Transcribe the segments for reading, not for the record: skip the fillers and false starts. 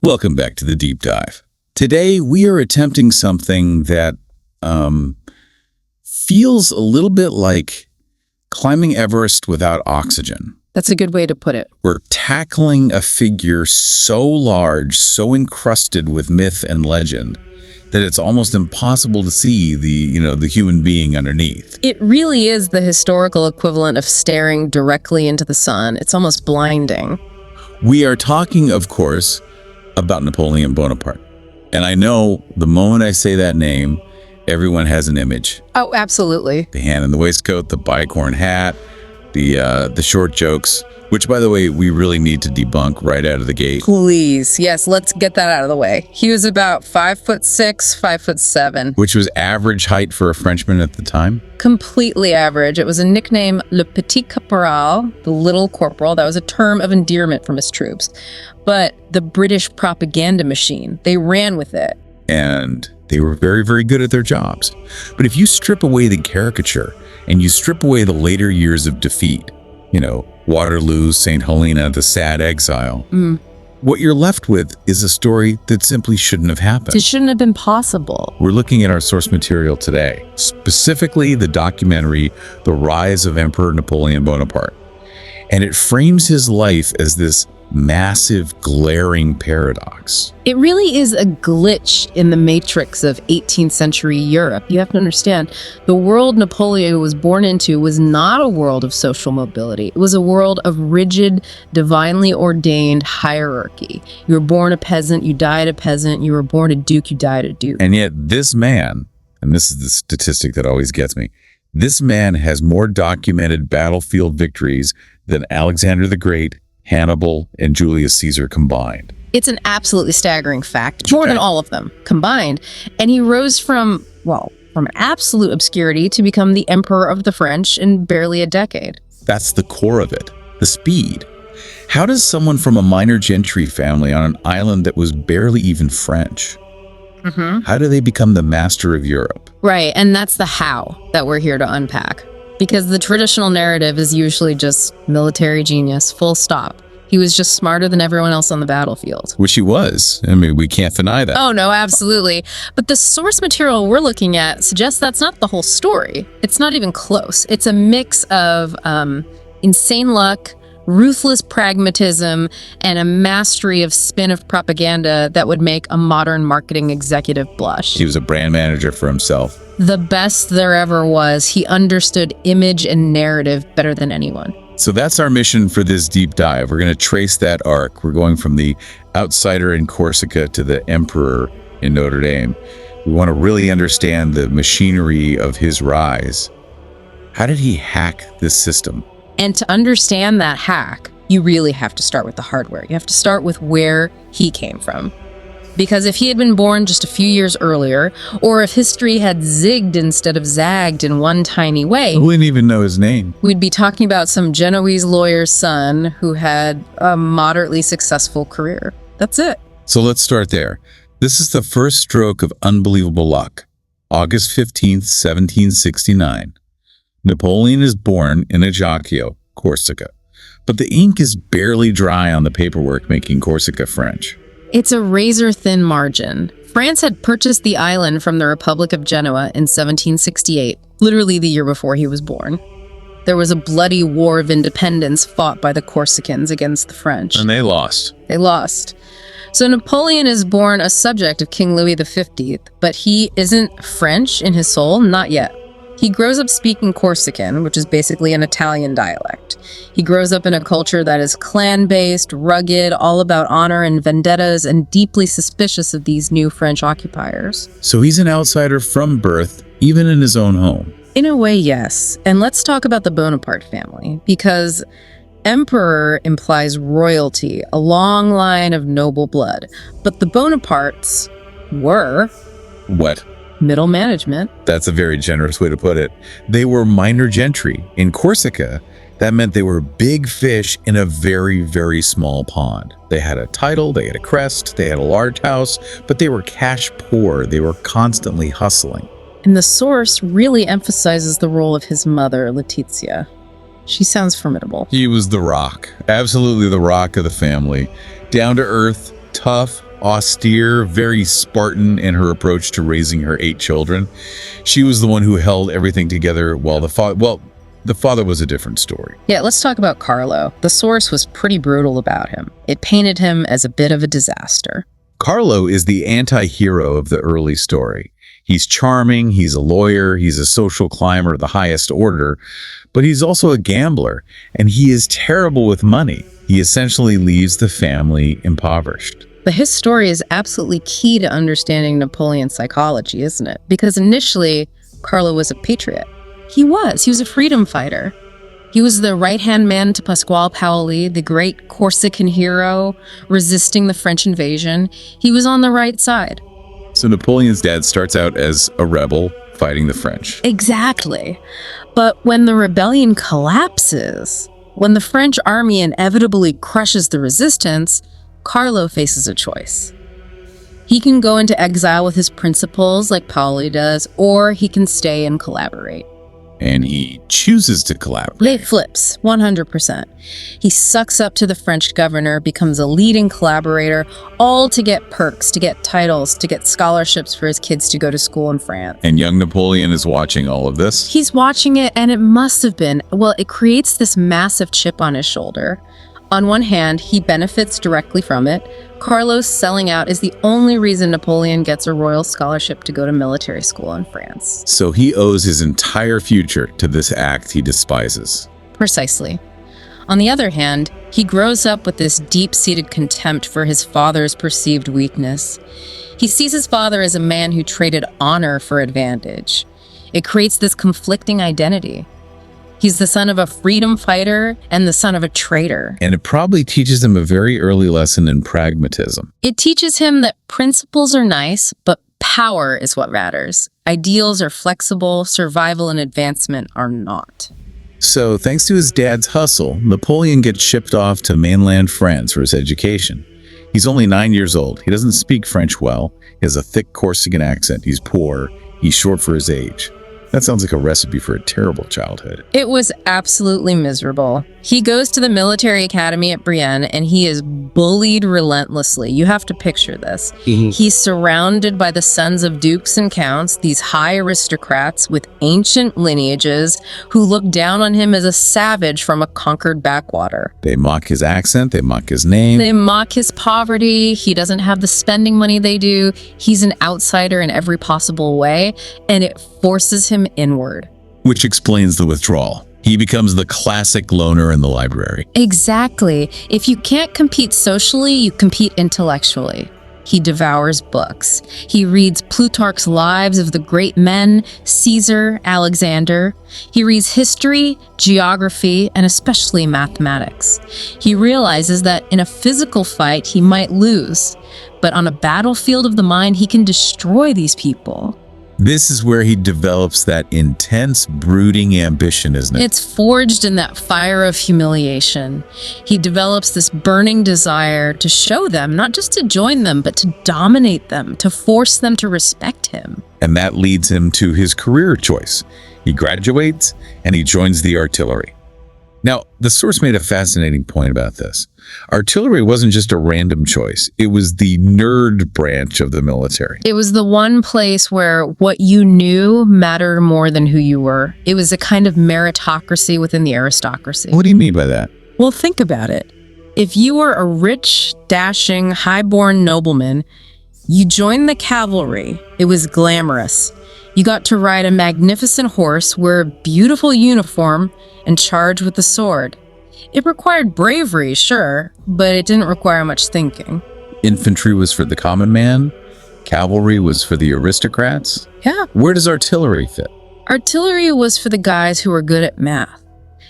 Welcome back to the Deep Dive. Today, we are attempting something that feels a little bit like climbing Everest without oxygen. That's a good way to put it. We're tackling a figure so large, so encrusted with myth and legend, that it's almost impossible to see the human being underneath. It really is the historical equivalent of staring directly into the sun. It's almost blinding. We are talking, of course, about Napoleon Bonaparte. And I know the moment I say that name, everyone has an image. Oh, absolutely. The hand in the waistcoat, the bicorn hat, the short jokes, which, by the way, we really need to debunk right out of the gate. Please. Yes, let's get that out of the way. He was about 5'6", 5'7". Which was average height for a Frenchman at the time? Completely average. It was a nickname, Le Petit Caporal, the little corporal. That was a term of endearment from his troops. But the British propaganda machine, they ran with it. And they were very, very good at their jobs. But if you strip away the caricature and you strip away the later years of defeat, Waterloo, St. Helena, the sad exile, what you're left with is a story that simply shouldn't have happened. It shouldn't have been possible. We're looking at our source material today, specifically the documentary, The Rise of Emperor Napoleon Bonaparte. And it frames his life as this massive, glaring paradox. It really is a glitch in the matrix of 18th century Europe. You have to understand, the world Napoleon was born into was not a world of social mobility. It was a world of rigid, divinely ordained hierarchy. You were born a peasant, you died a peasant. You were born a duke, you died a duke. And yet this man, and this is the statistic that always gets me, this man has more documented battlefield victories than Alexander the Great, Hannibal, and Julius Caesar combined. It's an absolutely staggering fact, more than all of them combined. And he rose from absolute obscurity to become the emperor of the French in barely a decade. That's the core of it, the speed. How does someone from a minor gentry family on an island that was barely even French, how do they become the master of Europe? Right, and that's the how that we're here to unpack. Because the traditional narrative is usually just military genius, full stop. He was just smarter than everyone else on the battlefield. Which he was. I mean, we can't deny that. Oh, no, absolutely. But the source material we're looking at suggests that's not the whole story. It's not even close. It's a mix of insane luck, ruthless pragmatism, and a mastery of spin of propaganda that would make a modern marketing executive blush. He was a brand manager for himself. The best there ever was. He understood image and narrative better than anyone. So that's our mission for this deep dive. We're going to trace that arc. We're going from the outsider in Corsica to the emperor in Notre Dame. We want to really understand the machinery of his rise. How did he hack this system? And to understand that hack, you really have to start with the hardware. You have to start with where he came from. Because if he had been born just a few years earlier, or if history had zigged instead of zagged in one tiny way, We didn't even know his name. we'd be talking about some Genoese lawyer's son who had a moderately successful career. That's it. So let's start there. This is the first stroke of unbelievable luck. August 15th, 1769. Napoleon is born in Ajaccio, Corsica. But the ink is barely dry on the paperwork making Corsica French. It's a razor-thin margin. France had purchased the island from the Republic of Genoa in 1768, literally the year before he was born. There was a bloody war of independence fought by the Corsicans against the French. And they lost. They lost. So Napoleon is born a subject of King Louis XV, but he isn't French in his soul, not yet. He grows up speaking Corsican, which is basically an Italian dialect. He grows up in a culture that is clan-based, rugged, all about honor and vendettas, and deeply suspicious of these new French occupiers. So he's an outsider from birth, even in his own home. In a way, yes. And let's talk about the Bonaparte family, because emperor implies royalty, a long line of noble blood. But the Bonapartes were What? middle management. That's a very generous way to put it. They were minor gentry. In Corsica, that meant they were big fish in a very, very small pond. They had a title, they had a crest, they had a large house, but they were cash poor. They were constantly hustling. And the source really emphasizes the role of his mother, Letizia. She sounds formidable. He was the rock, absolutely the rock of the family. Down to earth, tough, austere, very Spartan in her approach to raising her 8 children. She was the one who held everything together while the father was a different story. Yeah, let's talk about Carlo. The source was pretty brutal about him. It painted him as a bit of a disaster. Carlo is the anti-hero of the early story. He's charming, he's a lawyer, he's a social climber of the highest order, but he's also a gambler, and he is terrible with money. He essentially leaves the family impoverished. But his story is absolutely key to understanding Napoleon's psychology, isn't it? Because initially, Carlo was a patriot. He was a freedom fighter. He was the right-hand man to Pasquale Paoli, the great Corsican hero resisting the French invasion. He was on the right side. So Napoleon's dad starts out as a rebel fighting the French. Exactly. But when the rebellion collapses, when the French army inevitably crushes the resistance, Carlo faces a choice. He can go into exile with his principles like Paoli does, or he can stay and collaborate. And he chooses to collaborate. He flips, 100%. He sucks up to the French governor, becomes a leading collaborator, all to get perks, to get titles, to get scholarships for his kids to go to school in France. And young Napoleon is watching all of this. He's watching it, and it must have been, well, it creates this massive chip on his shoulder. On one hand, he benefits directly from it. Carlos selling out is the only reason Napoleon gets a royal scholarship to go to military school in France. So he owes his entire future to this act he despises. Precisely. On the other hand, he grows up with this deep-seated contempt for his father's perceived weakness. He sees his father as a man who traded honor for advantage. It creates this conflicting identity. He's the son of a freedom fighter and the son of a traitor. And it probably teaches him a very early lesson in pragmatism. It teaches him that principles are nice, but power is what matters. Ideals are flexible, survival and advancement are not. So, thanks to his dad's hustle, Napoleon gets shipped off to mainland France for his education. He's only 9 years old. He doesn't speak French well. He has a thick Corsican accent. He's poor. He's short for his age. That sounds like a recipe for a terrible childhood. It was absolutely miserable. He goes to the military academy at Brienne and he is bullied relentlessly. You have to picture this. He's surrounded by the sons of dukes and counts, these high aristocrats with ancient lineages who look down on him as a savage from a conquered backwater. They mock his accent, they mock his name. They mock his poverty. He doesn't have the spending money they do. He's an outsider in every possible way, and it forces him inward. Which explains the withdrawal. He becomes the classic loner in the library. Exactly. If you can't compete socially, you compete intellectually. He devours books. He reads Plutarch's lives of the great men, Caesar, Alexander. He reads history, geography, and especially mathematics. He realizes that in a physical fight, he might lose, but on a battlefield of the mind, he can destroy these people. This is where he develops that intense, brooding ambition, isn't it? It's forged in that fire of humiliation. He develops this burning desire to show them, not just to join them, but to dominate them, to force them to respect him. And that leads him to his career choice. He graduates and he joins the artillery. Now, the source made a fascinating point about this. Artillery wasn't just a random choice. It was the nerd branch of the military. It was the one place where what you knew mattered more than who you were. It was a kind of meritocracy within the aristocracy. What do you mean by that? Well, think about it. If you were a rich, dashing, high-born nobleman, you joined the cavalry. It was glamorous. You got to ride a magnificent horse, wear a beautiful uniform, and charge with the sword. It required bravery, sure, but it didn't require much thinking. Infantry was for the common man. Cavalry was for the aristocrats. Yeah. Where does artillery fit? Artillery was for the guys who were good at math.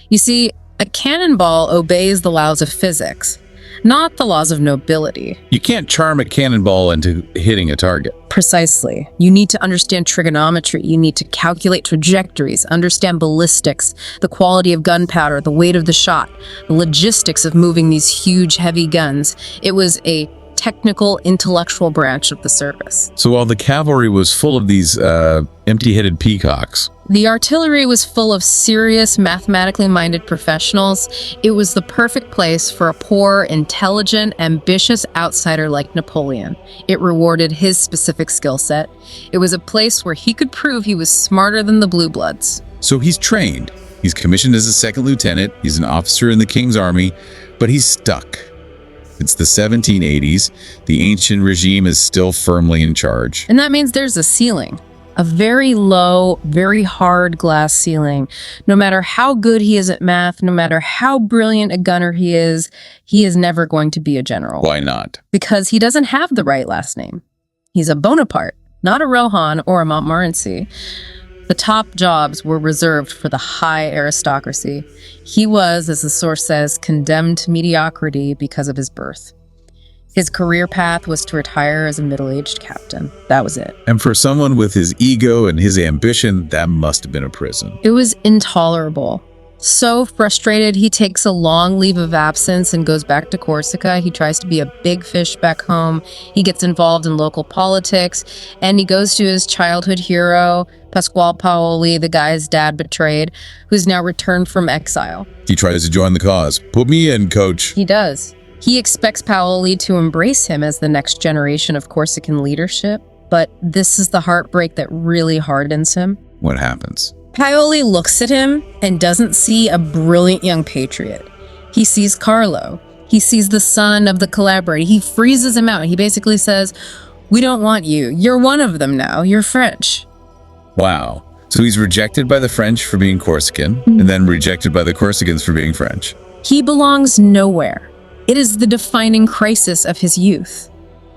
You see, a cannonball obeys the laws of physics, not the laws of nobility. You can't charm a cannonball into hitting a target. Precisely. You need to understand trigonometry. You need to calculate trajectories, understand ballistics, the quality of gunpowder, the weight of the shot, the logistics of moving these huge, heavy guns. It was a technical, intellectual branch of the service. So while the cavalry was full of these empty-headed peacocks, The artillery was full of serious, mathematically minded professionals. It was the perfect place for a poor, intelligent, ambitious outsider like Napoleon. It rewarded his specific skill set. It was a place where he could prove he was smarter than the Blue Bloods. So he's trained. He's commissioned as a second lieutenant. He's an officer in the king's army, but he's stuck. It's the 1780s. The ancient regime is still firmly in charge. And that means there's a ceiling. A very low, very hard glass ceiling. No matter how good he is at math, no matter how brilliant a gunner he is never going to be a general. Why not? Because he doesn't have the right last name. He's a Bonapart, not a Rohan or a Montmorency. The top jobs were reserved for the high aristocracy. He was, as the source says, condemned to mediocrity because of his birth. His career path was to retire as a middle-aged captain. That was it. And for someone with his ego and his ambition, that must have been a prison. It was intolerable. So frustrated, he takes a long leave of absence and goes back to Corsica. He tries to be a big fish back home. He gets involved in local politics, and he goes to his childhood hero, Pasquale Paoli, the guy his dad betrayed, who's now returned from exile. He tries to join the cause. Put me in, coach. He does. He expects Paoli to embrace him as the next generation of Corsican leadership, but this is the heartbreak that really hardens him. What happens? Paoli looks at him and doesn't see a brilliant young patriot. He sees Carlo. He sees the son of the collaborator. He freezes him out. He basically says, "We don't want you. You're one of them now. You're French." Wow. So he's rejected by the French for being Corsican, and then rejected by the Corsicans for being French. He belongs nowhere. It is the defining crisis of his youth.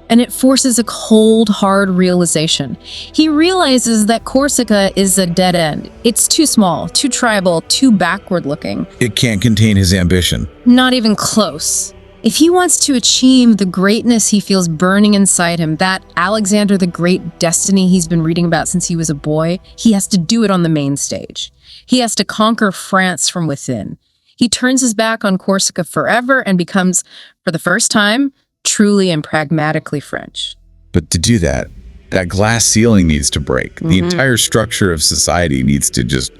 And it forces a cold, hard realization. He realizes that Corsica is a dead end. It's too small, too tribal, too backward-looking. It can't contain his ambition. Not even close. If he wants to achieve the greatness he feels burning inside him, that Alexander the Great destiny he's been reading about since he was a boy, he has to do it on the main stage. He has to conquer France from within. He turns his back on Corsica forever and becomes, for the first time, truly and pragmatically French. But to do that, that glass ceiling needs to break. The entire structure of society needs to just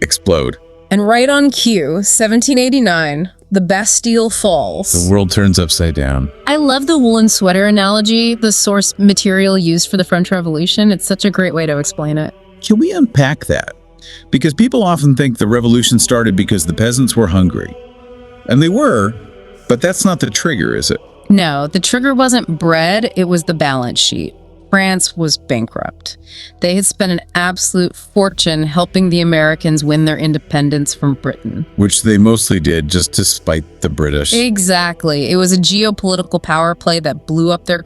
explode. And right on cue, 1789, the Bastille falls. The world turns upside down. I love the woolen sweater analogy, the source material used for the French Revolution. It's such a great way to explain it. Can we unpack that? Because people often think the revolution started because the peasants were hungry. And they were, but that's not the trigger, is it? No, the trigger wasn't bread, it was the balance sheet. France was bankrupt. They had spent an absolute fortune helping the Americans win their independence from Britain. Which they mostly did just to spite the British. Exactly. It was a geopolitical power play that blew up their